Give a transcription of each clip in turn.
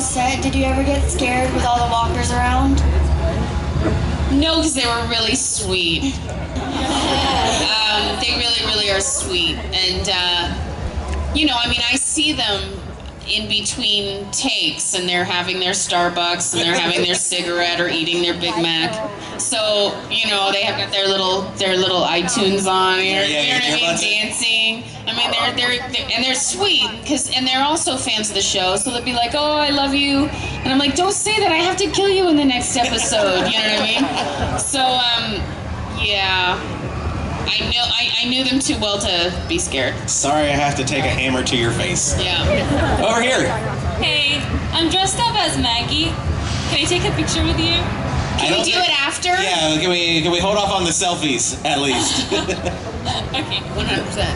set, did you ever get scared with all the walkers around? No, because they were really sweet. They really, really are sweet. And, you know, I mean, I see them in between takes, and they're having their Starbucks, and they're having their cigarette or eating their Big Mac. So, you know, they have got their little iTunes on, you know what I mean, dancing. I mean, they're sweet, and they're also fans of the show, so they'll be like, oh, I love you. And I'm like, don't say that, I have to kill you in the next episode, you know what I mean? So, yeah. I knew them too well to be scared. Sorry, I have to take a hammer to your face. Yeah. Over here. Hey, I'm dressed up as Maggie. Can I take a picture with you? Can we do it after? Yeah, can we hold off on the selfies, at least? Okay, 100%.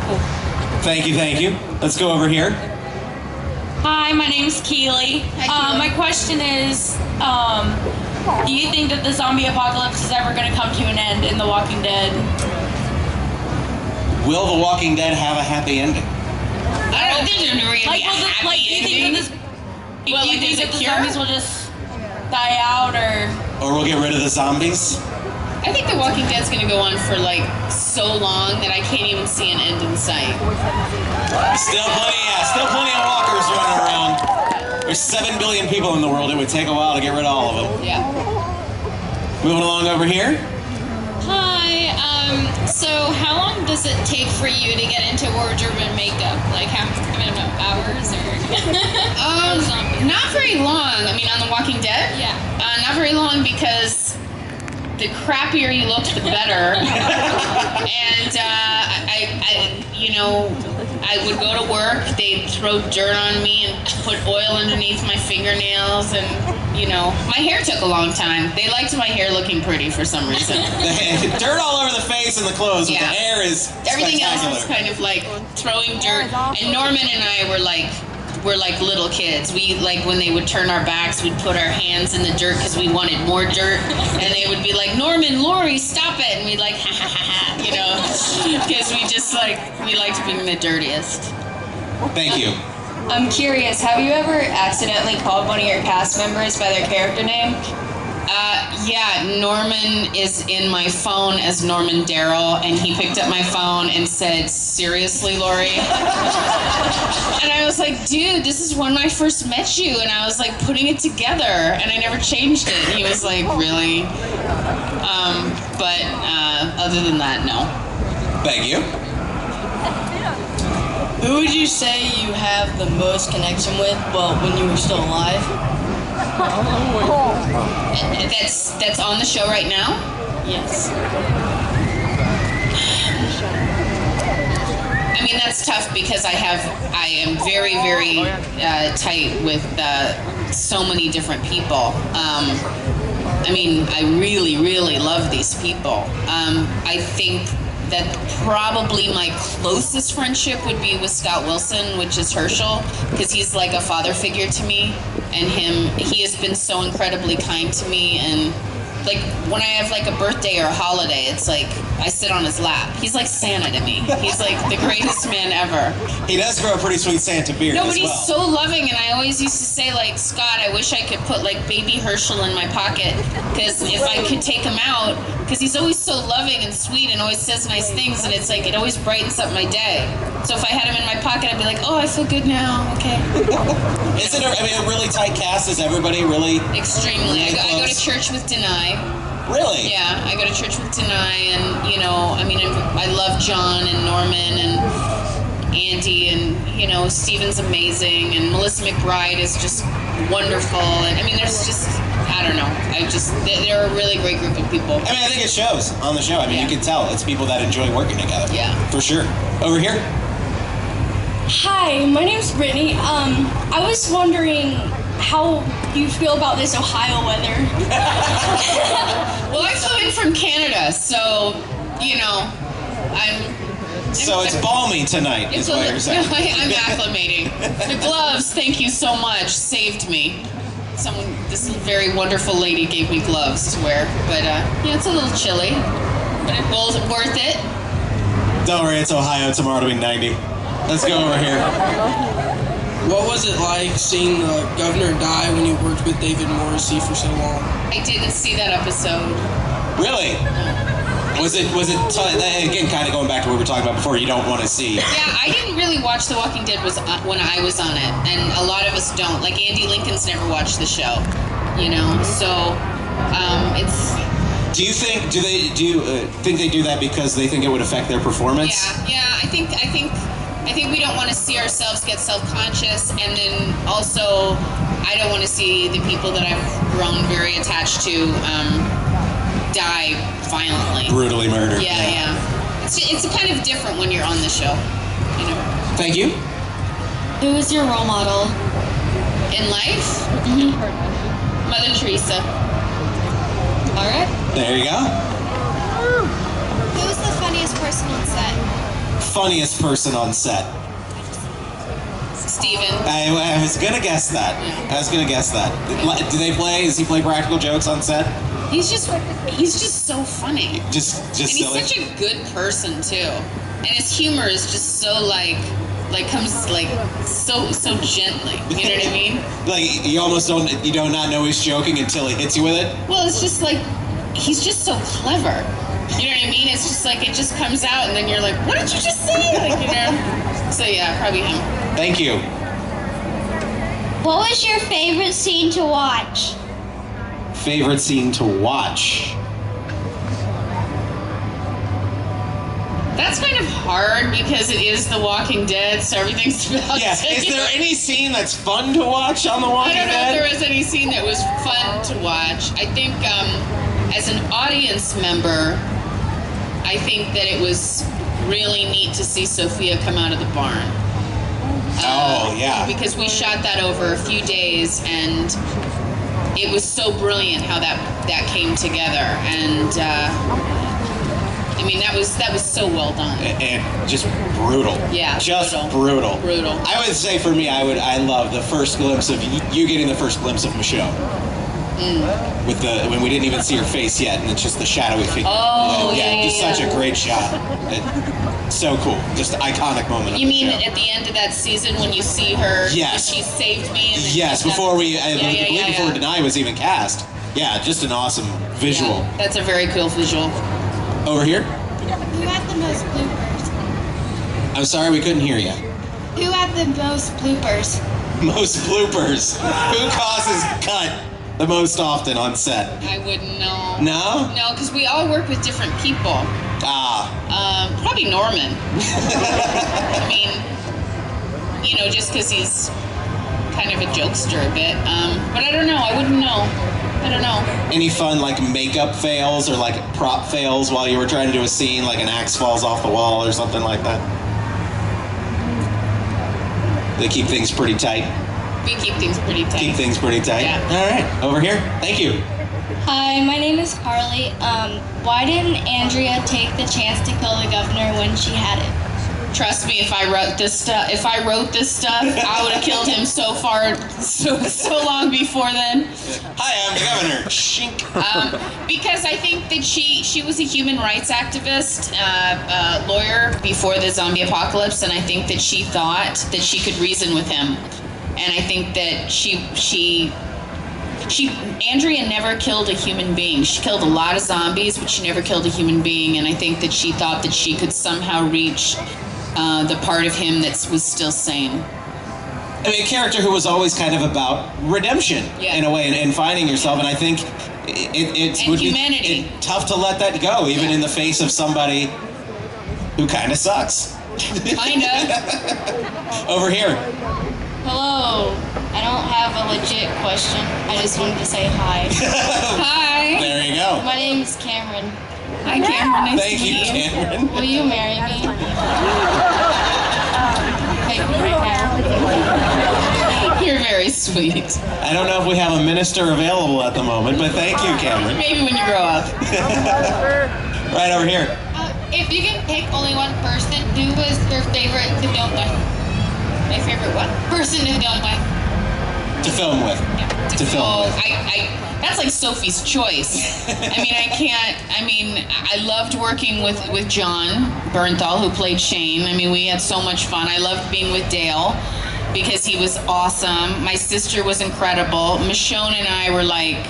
Cool. Thank you. Let's go over here. Hi, my name's Keely. Hi, Keely. My question is, do you think that the zombie apocalypse is ever going to come to an end in The Walking Dead? Will The Walking Dead have a happy ending? I don't think there's going to be a happy ending. Do you think that the zombies will just die out, Or we'll get rid of the zombies? I think The Walking Dead's going to go on for like so long that I can't even see an end in sight. Still plenty of walkers running around. There's 7 billion people in the world. It would take a while to get rid of all of them. Yeah. Moving along over here. Hi, so how long does it take for you to get into wardrobe and makeup? Like how, I don't know, hours or? Not very long. I mean, on The Walking Dead? Yeah. Not very long because the crappier you looked, the better. And I would go to work, they'd throw dirt on me and put oil underneath my fingernails, and, you know, my hair took a long time. They liked my hair looking pretty for some reason. Dirt all over the face and the clothes, but the hair is everything else spectacular. was kind of like throwing dirt. And Norman and I were like little kids. We, like, when they would turn our backs, we'd put our hands in the dirt because we wanted more dirt. And they would be like, Norman, Laurie, stop it. And we'd like, ha ha ha ha, you know, because we just we liked being the dirtiest. Thank you. I'm curious, have you ever accidentally called one of your cast members by their character name? Yeah, Norman is in my phone as Norman Darrell, and he picked up my phone and said, seriously, Laurie? And I was like, dude, this is when I first met you, and I was like putting it together, and I never changed it. And he was like, really? But other than that, no. Thank you. Who would you say you have the most connection with, well, when you were still alive? That's on the show right now? Yes. I mean, that's tough because I am very, very tight with so many different people. I mean, I really, really love these people. I think that probably my closest friendship would be with Scott Wilson, which is Herschel, because he's like a father figure to me, and he has been so incredibly kind to me, and like when I have like a birthday or a holiday, it's like I sit on his lap. He's like Santa to me. He's like the greatest man ever. He does grow a pretty sweet Santa beard No, but as well. he's so loving, and I always used to say, like, Scott, I wish I could put like baby Herschel in my pocket, because if I could take him out, because he's always so loving and sweet and always says nice things, and it's like it always brightens up my day. So if I had him in my pocket, I'd be like, oh, I feel good now. Okay. Is it a really tight cast? Is everybody really? Extremely. Really I go to close? church with Denai. Really? Yeah, I go to church with Denai, and, you know, I mean, I love John and Norman and Andy, and, you know, Steven's amazing, and Melissa McBride is just wonderful, and I mean, there's just, I don't know, they're a really great group of people. I mean, I think it shows on the show. I mean, you can tell it's people that enjoy working together. Yeah. For sure. Over here. Hi, my name's Brittany. I was wondering how you feel about this Ohio weather. Well, I flew in from Canada, so, you know, So it's balmy tonight, is what you're saying. I'm acclimating. The gloves, thank you so much, saved me. This very wonderful lady gave me gloves to wear, but yeah, it's a little chilly, but it was worth it. Don't worry, it's Ohio. Tomorrow it'll be 90. Let's go over here. What was it like seeing the governor die when you worked with David Morrissey for so long? I didn't see that episode. Really? Was it again, kind of going back to what we were talking about before, you don't want to see? Yeah, I didn't really watch The Walking Dead when I was on it, and a lot of us don't. Like Andy Lincoln's never watched the show, you know. So it's. Do you think think they do that because they think it would affect their performance? Yeah. I think we don't want to see ourselves get self-conscious, and then also I don't want to see the people that I've grown very attached to die violently. Brutally murdered. Yeah. It's kind of different when you're on the show, you know. Thank you. Who is your role model? In life, Mother Teresa. All right. There you go. Who's the funniest person on set? Funniest person on set. Steven. I was gonna guess that. Does he play practical jokes on set? He's just so funny. Just And he's silly. such a good person too. And his humor is just so comes so gently. You know what I mean? Like you almost don't not know he's joking until he hits you with it. Well, it's just like he's just so clever. You know what I mean? It's just like it just comes out, and then you're like, "What did you just say?" Like, you know. So yeah, probably him. Thank you. What was your favorite scene to watch? Favorite scene to watch? That's kind of hard because it is The Walking Dead, so everything's about. Yeah. Is there any scene that's fun to watch on The Walking I don't know Dead? if there was any scene that was fun to watch. I think as an audience member, I think that it was really neat to see Sophia come out of the barn. Oh, yeah. Because we shot that over a few days, and it was so brilliant how that came together. And I mean, that was so well done. And just brutal. Yeah, Just brutal. Brutal. I would say for me, I love the first glimpse of you getting the first glimpse of Michelle. With when we didn't even see her face yet, and it's just the shadowy figure. Oh, yeah, just such a great shot. So cool, just an iconic moment. You mean at the end of that season when you see her? Yes. She saved me. And then Yes, before I believe before yeah. Denai was even cast. Yeah, just an awesome visual. Yeah, that's a very cool visual. Over here. Who had the most bloopers? I'm sorry, we couldn't hear you. Who had the most bloopers? Most bloopers. Who causes cut the most often on set? I wouldn't know. No? No, because we all work with different people. Probably Norman. I mean, you know, just because he's kind of a jokester a bit. But I don't know. I wouldn't know. I don't know. Any fun like makeup fails or like prop fails while you were trying to do a scene, like an axe falls off the wall or something like that? They keep things pretty tight. We keep things pretty tight. Keep things pretty tight. Yeah. All right, over here. Thank you. Hi, my name is Carly. Why didn't Andrea take the chance to kill the governor when she had it? Trust me, if I wrote this stuff, I would have killed him so long before then. Hi, I'm the governor. Shink. Because I think that she was a human rights activist, lawyer before the zombie apocalypse, and I think that she thought that she could reason with him, and I think that Andrea never killed a human being. She killed a lot of zombies, but she never killed a human being, and I think that she thought that she could somehow reach the part of him that was still sane. I mean, a character who was always kind of about redemption in a way, and finding yourself, and I think it would humanity. be tough to let that go, even in the face of somebody who kind of sucks. Kinda. Over here. Hello. I don't have a legit question. I just wanted to say hi. Hi. There you go. My name's Cameron. Hi, Cameron. Nice Thank to you, meet you. Cameron. Will you marry me? Take me right now. You're very sweet. I don't know if we have a minister available at the moment, but thank you, Cameron. Maybe when you grow up. Right over here. If you can pick only one person, who was your favorite to film with? My favorite what? Person to film with. To film with. To film with. That's like Sophie's choice. I loved working with John Bernthal, who played Shane. I mean, we had so much fun. I loved being with Dale. because he was awesome. My sister was incredible. Michonne and I were like,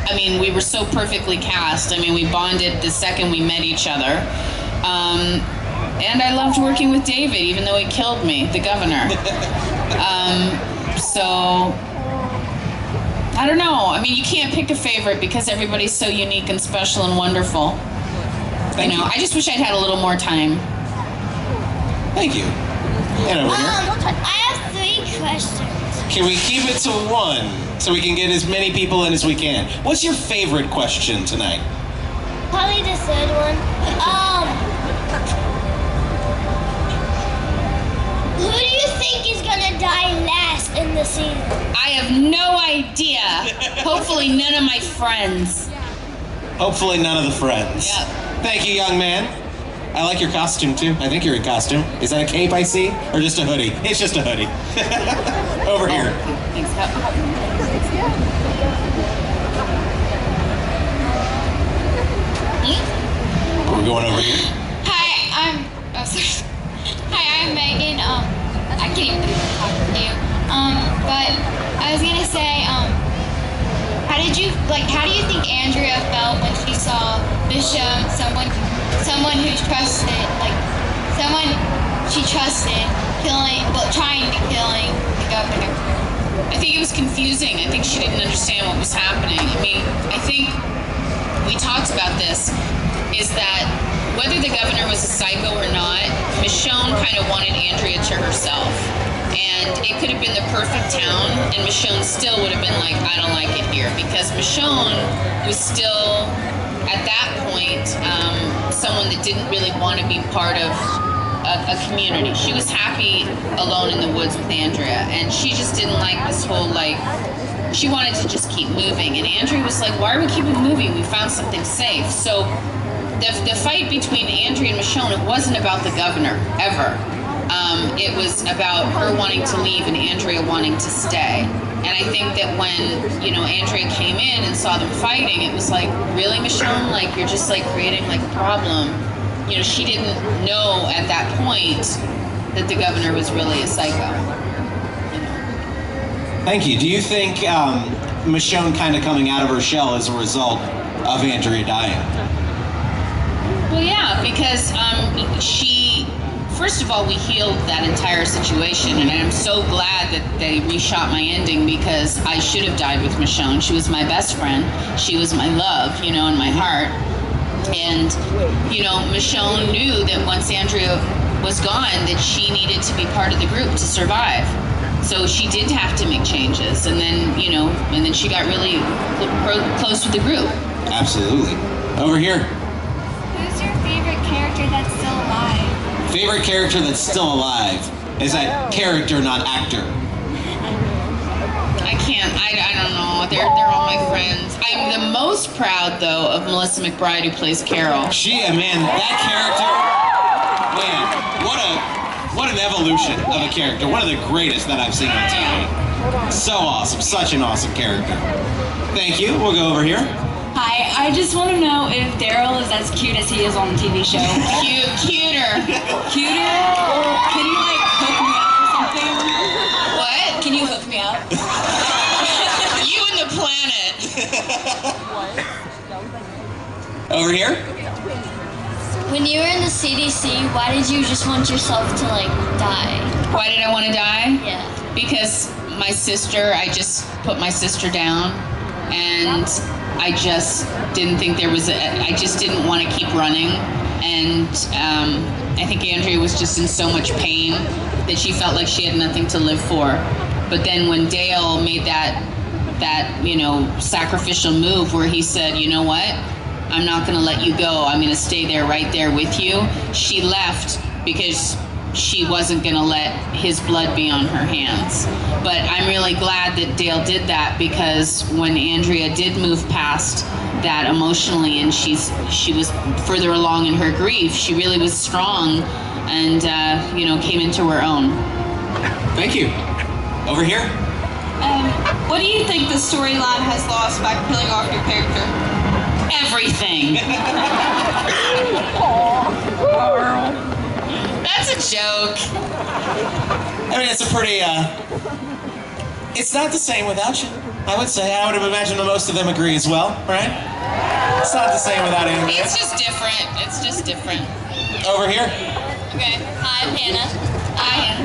I mean, we were so perfectly cast. I mean, we bonded the second we met each other. And I loved working with David, even though he killed me, the governor. So, I don't know. I mean, you can't pick a favorite because everybody's so unique and special and wonderful. Thank you. I just wish I'd had a little more time. Thank you. And over here. I have 3 questions. Can we keep it to 1 so we can get as many people in as we can? What's your favorite question tonight? Probably the 3rd one. Who do you think is gonna die last in the season? I have no idea. Hopefully none of my friends. Hopefully none of the friends. Yep. Thank you, young man. I like your costume, too. I think you're in costume. Is that a cape I see? Or just a hoodie? It's just a hoodie. Over here. Thanks. We're going over here. Hi, I'm Megan. I can't even believe I'm talking to you. But I was gonna say, how do you think Andrea felt when she saw Michonne, someone who trusted, someone she trusted, trying to killing the governor? I think it was confusing. I think she didn't understand what was happening. I mean, I think we talked about this, is that whether the governor was a psycho or not, Michonne kind of wanted Andrea to herself. And it could have been the perfect town, and Michonne still would have been like, I don't like it here. Because Michonne was still, at that point, someone that didn't really want to be part of a community. She was happy alone in the woods with Andrea, and she just didn't like this whole, she wanted to just keep moving. And Andrea was like, why are we keeping moving? We found something safe. So the fight between Andrea and Michonne, it wasn't about the governor, ever. It was about her wanting to leave and Andrea wanting to stay. And I think that when, Andrea came in and saw them fighting, it was like, really, Michonne? You're just, creating, a problem. She didn't know at that point that the governor was really a psycho. Thank you. Do you think Michonne kind of coming out of her shell as a result of Andrea dying? Well, yeah, because first of all, we healed that entire situation, and I'm so glad that they reshot my ending, because I should have died with Michonne. She was my best friend. She was my love, in my heart. And, Michonne knew that once Andrea was gone, that she needed to be part of the group to survive. So she did have to make changes, and then, and then she got really close with the group. Absolutely. Over here. Who's your favorite character that's still alive? Favorite character that's still alive. Is that character, not actor? I can't, I don't know. They're all my friends. I'm the most proud, though, of Melissa McBride, who plays Carol. That character, what an evolution of a character. One of the greatest that I've seen on TV. So awesome, such an awesome character. Thank you, we'll go over here. Hi, I just want to know if Daryl is as cute as he is on the TV show. Cuter. Cuter? Can you, hook me up or something? What? Can you hook me up? You and the planet. Over here. When you were in the CDC, why did you just want yourself to, die? Why did I want to die? Yeah. Because my sister, I just put my sister down, and I just didn't think I just didn't want to keep running. And I think Andrea was just in so much pain that she felt like she had nothing to live for. But then when Dale made that sacrificial move where he said, you know what? I'm not going to let you go. I'm going to stay there, right there with you. She left because she wasn't going to let his blood be on her hands. But I'm really glad that Dale did that, because when Andrea did move past that emotionally, and she was further along in her grief, she really was strong and came into her own. Thank you. Over here. What do you think the storyline has lost by killing off your character? Everything. That's a joke. I mean, it's a pretty, it's not the same without you, I would say. I would imagine that most of them agree as well, right? It's not the same without Andrea. It's just different. It's just different. Over here. Okay. Hi, I'm Hannah. Hi.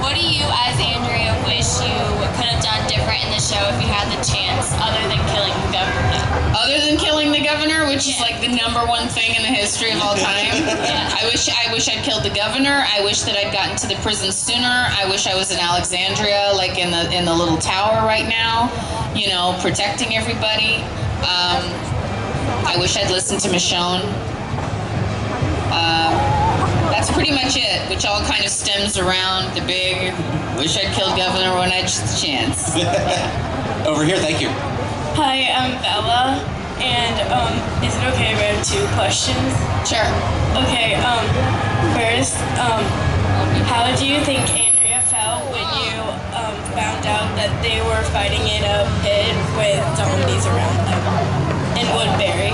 What do you, as Andrea, wish you could have done different in the show if you had the chance, other than killing the governor? Other than killing the governor, which is like the #1 thing in the history of all time. Yeah. I wish I'd killed the governor. I wish that I'd gotten to the prison sooner. I wish I was in Alexandria, like in the little tower right now, you know, protecting everybody. I wish I'd listened to Michonne. That's pretty much it, which all kind of stems around the big, wish I'd killed governor when I had the chance. Over here, thank you. Hi, I'm Bella, and is it okay if I have 2 questions? Sure. Okay, first, how do you think Andrea felt when you found out that they were fighting in a pit with zombies around them in Woodbury?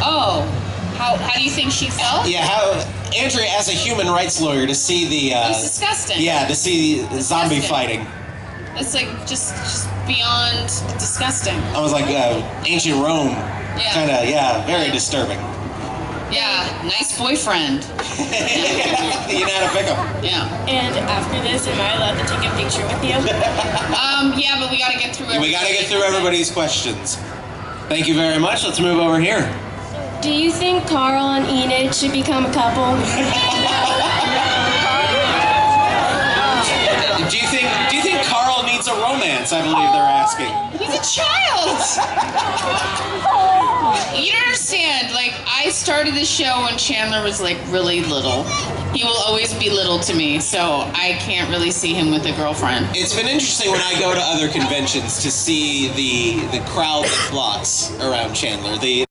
Oh, how do you think she felt? Yeah, how, Andrea, as a human rights lawyer, to see the... It's disgusting. Yeah, to see zombie fighting. It's like just beyond disgusting. I was like, ancient Rome. Yeah. Kind of, yeah, very disturbing. Yeah, nice boyfriend. You know how to pick them. Yeah. And after this, am I allowed to take a picture with you? Yeah, but we gotta get through We got to get through everybody's questions. Thank you very much. Let's move over here. Do you think Carl and Enid should become a couple? Do you think Carl needs a romance? I believe they're asking. He's a child! You don't understand, like, I started the show when Chandler was, like, really little. He will always be little to me, so I can't really see him with a girlfriend. It's been interesting when I go to other conventions to see the crowd that flocks around Chandler.